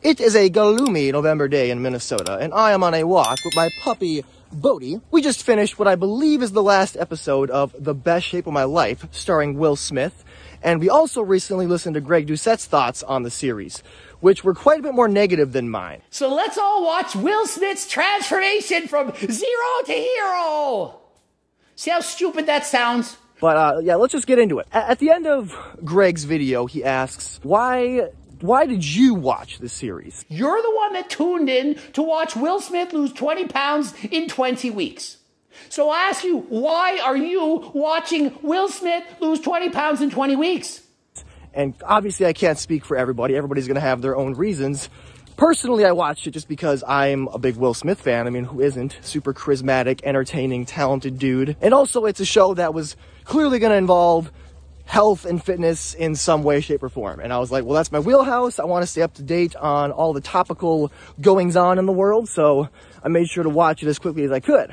It is a gloomy November day in Minnesota, and I am on a walk with my puppy, Bodhi. We just finished what I believe is the last episode of The Best Shape of My Life, starring Will Smith, and we also recently listened to Greg Doucette's thoughts on the series, which were quite a bit more negative than mine. So let's all watch Will Smith's transformation from zero to hero! See how stupid that sounds? But yeah, let's just get into it. At the end of Greg's video, he asks, why did you watch this series? You're the one that tuned in to watch Will Smith lose 20 pounds in 20 weeks. So I ask you, why are you watching Will Smith lose 20 pounds in 20 weeks? And obviously I can't speak for everybody. Everybody's gonna have their own reasons. Personally, I watched it just because I'm a big Will Smith fan. I mean, who isn't? Super charismatic, entertaining, talented dude. And also it's a show that was clearly gonna involve health and fitness in some way, shape, or form. And I was like, well, that's my wheelhouse. I want to stay up to date on all the topical goings on in the world. So I made sure to watch it as quickly as I could.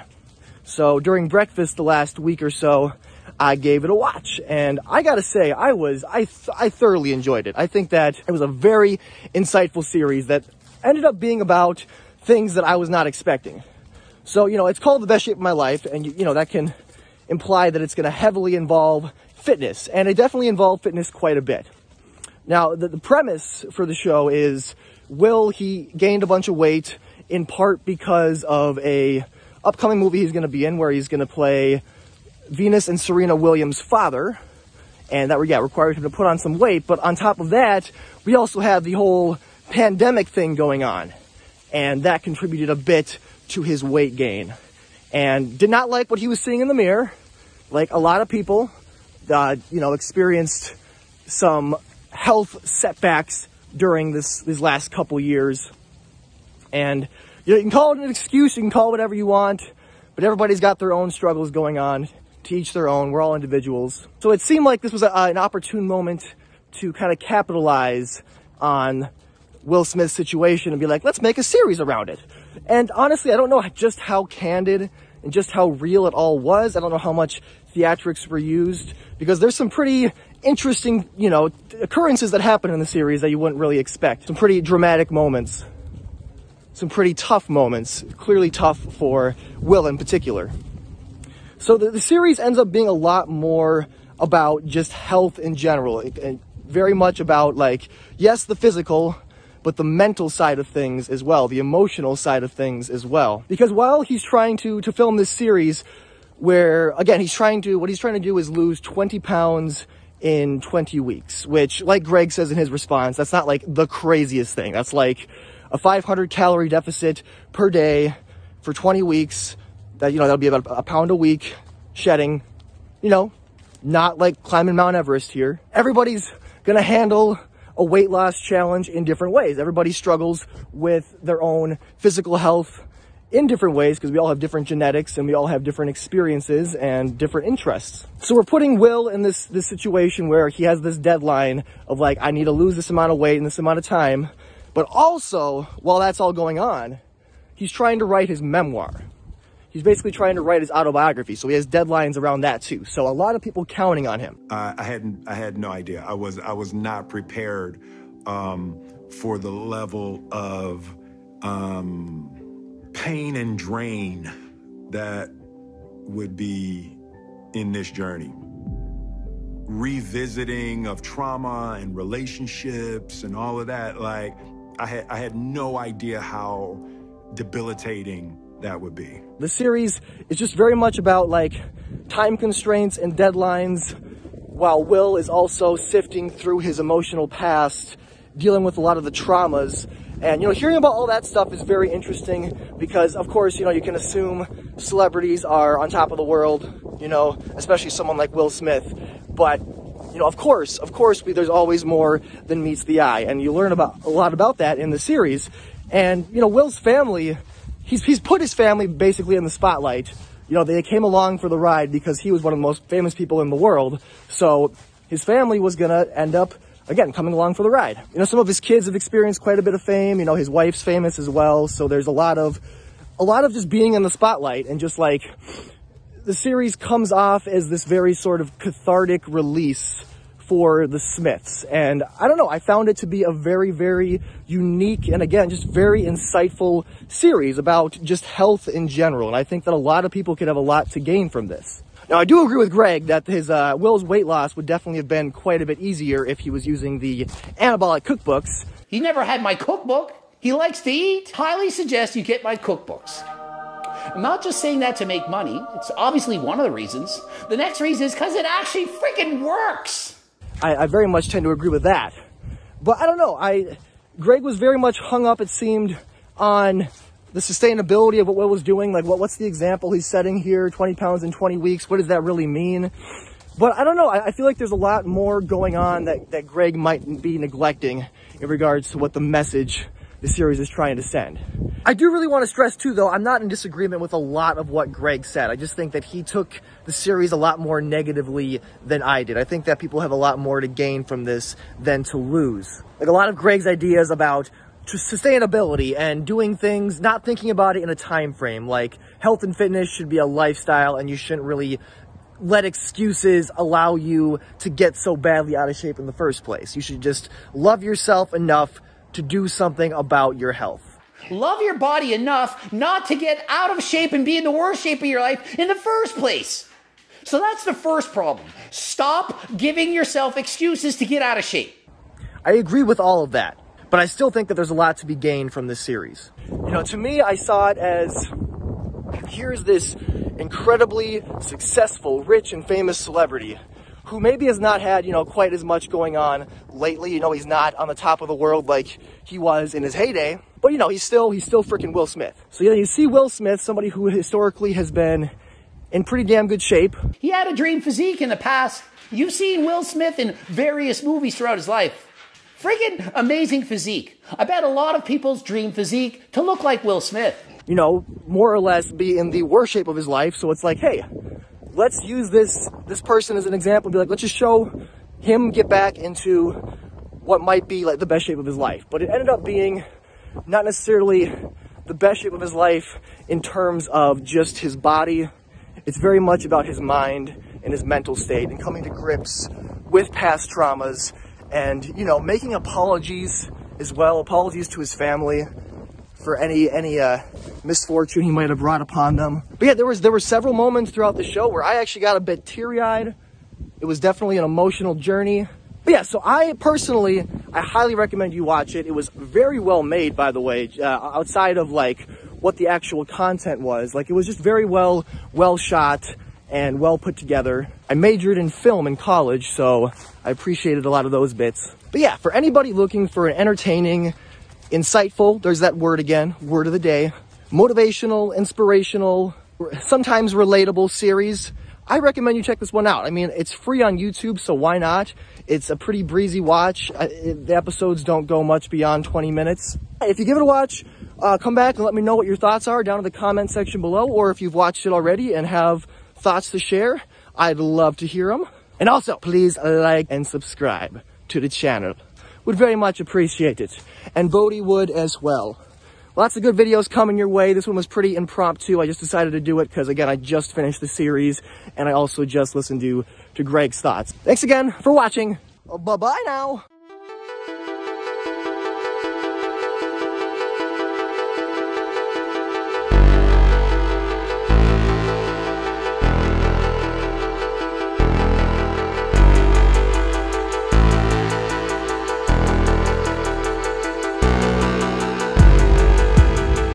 So during breakfast the last week or so, I gave it a watch. And I gotta say, I thoroughly enjoyed it. I think that it was a very insightful series that ended up being about things that I was not expecting. So, you know, it's called The Best Shape of My Life. And, you know, that can imply that it's going to heavily involve fitness, and it definitely involved fitness quite a bit. Now, the premise for the show is Will, he gained a bunch of weight in part because of a upcoming movie he's going to be in where he's going to play Venus and Serena Williams' father, and that required him to put on some weight. But on top of that, we also have the whole pandemic thing going on, and that contributed a bit to his weight gain. And did not like what he was seeing in the mirror. Like a lot of people, you know, experienced some health setbacks during these last couple years. And you know, you can call it an excuse, you can call it whatever you want, but everybody's got their own struggles going on, to each their own. We're all individuals. So it seemed like this was an opportune moment to kind of capitalize on Will Smith's situation and be like, let's make a series around it. And honestly, I don't know just how candid and just how real it all was. I don't know how much theatrics were used, because there's some pretty interesting, you know, occurrences that happen in the series that you wouldn't really expect. Some pretty dramatic moments, some pretty tough moments, clearly tough for Will in particular. So the series ends up being a lot more about just health in general, and very much about, like, yes, the physical, but the mental side of things as well, the emotional side of things as well. Because while he's trying to film this series where, again, what he's trying to do is lose 20 pounds in 20 weeks, which, like Greg says in his response, that's not like the craziest thing. That's like a 500 calorie deficit per day for 20 weeks. That, you know, that'll be about a pound a week shedding, you know, not like climbing Mount Everest here. Everybody's gonna handle a weight loss challenge in different ways. Everybody struggles with their own physical health in different ways because we all have different genetics and we all have different experiences and different interests. So we're putting Will in this situation where he has this deadline of like, I need to lose this amount of weight in this amount of time. But also, while that's all going on, he's trying to write his memoir. He's basically trying to write his autobiography, so he has deadlines around that too. So a lot of people counting on him. I had no idea. I was not prepared for the level of pain and drain that would be in this journey. Revisiting of trauma and relationships and all of that, like I had no idea how debilitating that would be. The series is just very much about like time constraints and deadlines, while Will is also sifting through his emotional past, dealing with a lot of the traumas. And, you know, hearing about all that stuff is very interesting because, of course, you know, you can assume celebrities are on top of the world, you know, especially someone like Will Smith. But, you know, of course, there's always more than meets the eye. And you learn about a lot about that in the series. And, you know, Will's family, he's put his family basically in the spotlight. You know, they came along for the ride because he was one of the most famous people in the world. So his family was going to end up, again, coming along for the ride. You know, some of his kids have experienced quite a bit of fame. You know, his wife's famous as well. So there's a lot of just being in the spotlight, and just like the series comes off as this very sort of cathartic release for the Smiths. And I don't know, I found it to be a very, very unique and again, just very insightful series about just health in general. And I think that a lot of people could have a lot to gain from this. Now, I do agree with Greg that his Will's weight loss would definitely have been quite a bit easier if he was using the anabolic cookbooks. He never had my cookbook. He likes to eat. Highly suggest you get my cookbooks. I'm not just saying that to make money. It's obviously one of the reasons. The next reason is because it actually freaking works. I very much tend to agree with that. But I don't know, Greg was very much hung up, it seemed, on the sustainability of what Will was doing. Like, what's the example he's setting here? 20 pounds in 20 weeks. What does that really mean? But I don't know. I feel like there's a lot more going on that Greg might be neglecting in regards to what the message the series is trying to send. I do really want to stress too, though, I'm not in disagreement with a lot of what Greg said. I just think that he took the series a lot more negatively than I did. I think that people have a lot more to gain from this than to lose. Like, a lot of Greg's ideas about sustainability and doing things, not thinking about it in a time frame. Like, health and fitness should be a lifestyle, and you shouldn't really let excuses allow you to get so badly out of shape in the first place. You should just love yourself enough to do something about your health. Love your body enough not to get out of shape and be in the worst shape of your life in the first place. So that's the first problem. Stop giving yourself excuses to get out of shape. I agree with all of that, but I still think that there's a lot to be gained from this series. You know, to me, I saw it as, here's this incredibly successful, rich and famous celebrity who maybe has not had, you know, quite as much going on lately. You know, he's not on the top of the world like he was in his heyday, but you know, he's still freaking Will Smith. So you see Will Smith, somebody who historically has been in pretty damn good shape. He had a dream physique in the past. You've seen Will Smith in various movies throughout his life. Friggin' amazing physique. I bet a lot of people's dream physique to look like Will Smith. You know, more or less be in the worst shape of his life. So it's like, hey, let's use this person as an example and be like, let's just show him get back into what might be like the best shape of his life. But it ended up being not necessarily the best shape of his life in terms of just his body. It's very much about his mind and his mental state and coming to grips with past traumas and, you know, making apologies as well, apologies to his family for any misfortune he might have brought upon them. But yeah, there were several moments throughout the show where I actually got a bit teary-eyed. It was definitely an emotional journey. But yeah, so I highly recommend you watch it. It was very well made, by the way, outside of like what the actual content was. Like, it was just very well shot and well put together. I majored in film in college, so I appreciated a lot of those bits. But yeah, for anybody looking for an entertaining, insightful, there's that word again, word of the day, motivational, inspirational, sometimes relatable series, I recommend you check this one out. I mean, it's free on YouTube, so why not? It's a pretty breezy watch. The episodes don't go much beyond 20 minutes. If you give it a watch, come back and let me know what your thoughts are down in the comment section below, or if you've watched it already and have thoughts to share, I'd love to hear them. And also, please like and subscribe to the channel. Would very much appreciate it. And Bodhi would as well. Lots of good videos coming your way. This one was pretty impromptu. I just decided to do it because, again, I just finished the series and I also just listened to Greg's thoughts. Thanks again for watching. Bye-bye now.